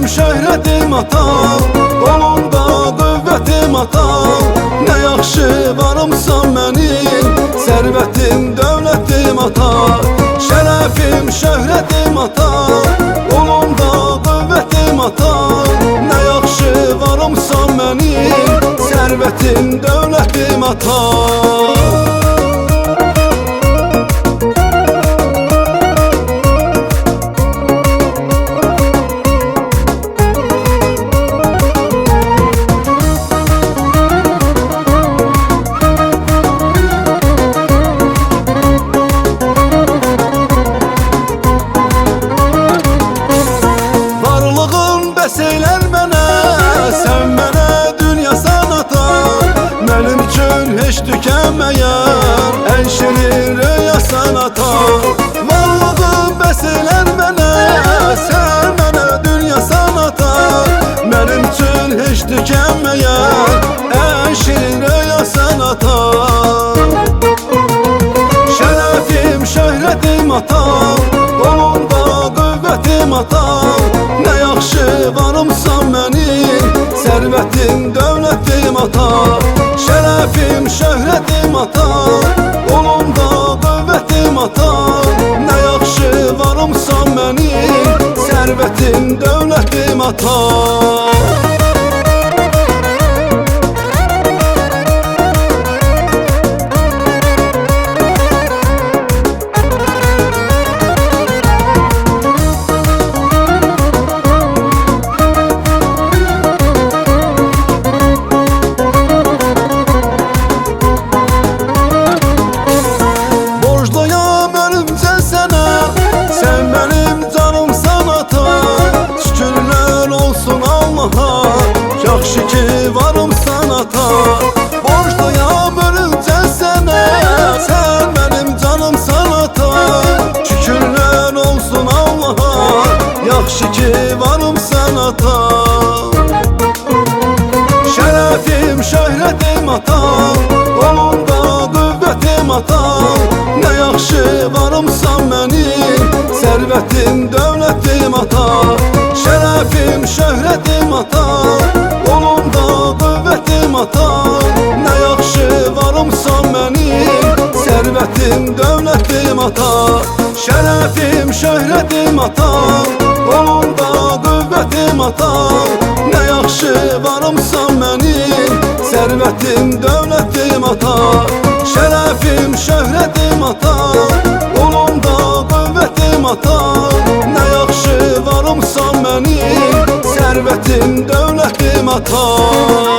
şöhrətim atam, qolumda qüvvətim atam. Nə yaxşı varımsan mənim, sərvətim, dövlətim atam. Şərəfim, şöhrətim atam, qolumda qüvvətim atam. Nə yaxşı varımsan mənim, sərvətim, dövlətim atam. Seyler mənə, sən mənə dünya sanatan. Mənim üçün heç tükənməyən ən şirin röya sanatan. Varlığın bəseylər mənə, sən mənə dünya sanatan. Mənim üçün heç tükənməyən ən şirin röya sanatan. Şərəfim, şöhrətim atam, qolumda qüvvətim atam. Nə yaxşı varımsan mənim, sərvətim, dövlətim atam. Şərəfim, şöhrətim atam, qolumda qüvvətim atam. Nə yaxşı varımsan mənim, sərvətim, dövlətim atam. Yaxşı ki varımsan ata, borcluyam ölüncə sənə. Sən mənim canımsan ata, şükürlər olsun Allaha. Yaxşı ki varımsan ata. Şərəfim, şöhrətim atam, qolumda qüvvətim atam. Nə yaxşı varımsan mənim, sərvətim, dövlətim atam. Şərəfim, şöhrətim atam, qolumda qüvvətim atam. Nə yaxşı varımsan mənim, sərvətim, dövlətim atam. Şərəfim, şöhrətim atam, qolumda qüvvətim atam. Nə yaxşı varımsan mənim, sərvətim, dövlətim atam. Şərəfim, şöhrətim atam, qolumda qüvvətim atam. Nə yaxşı varımsan mənim, sərvətim, dövlətim atam.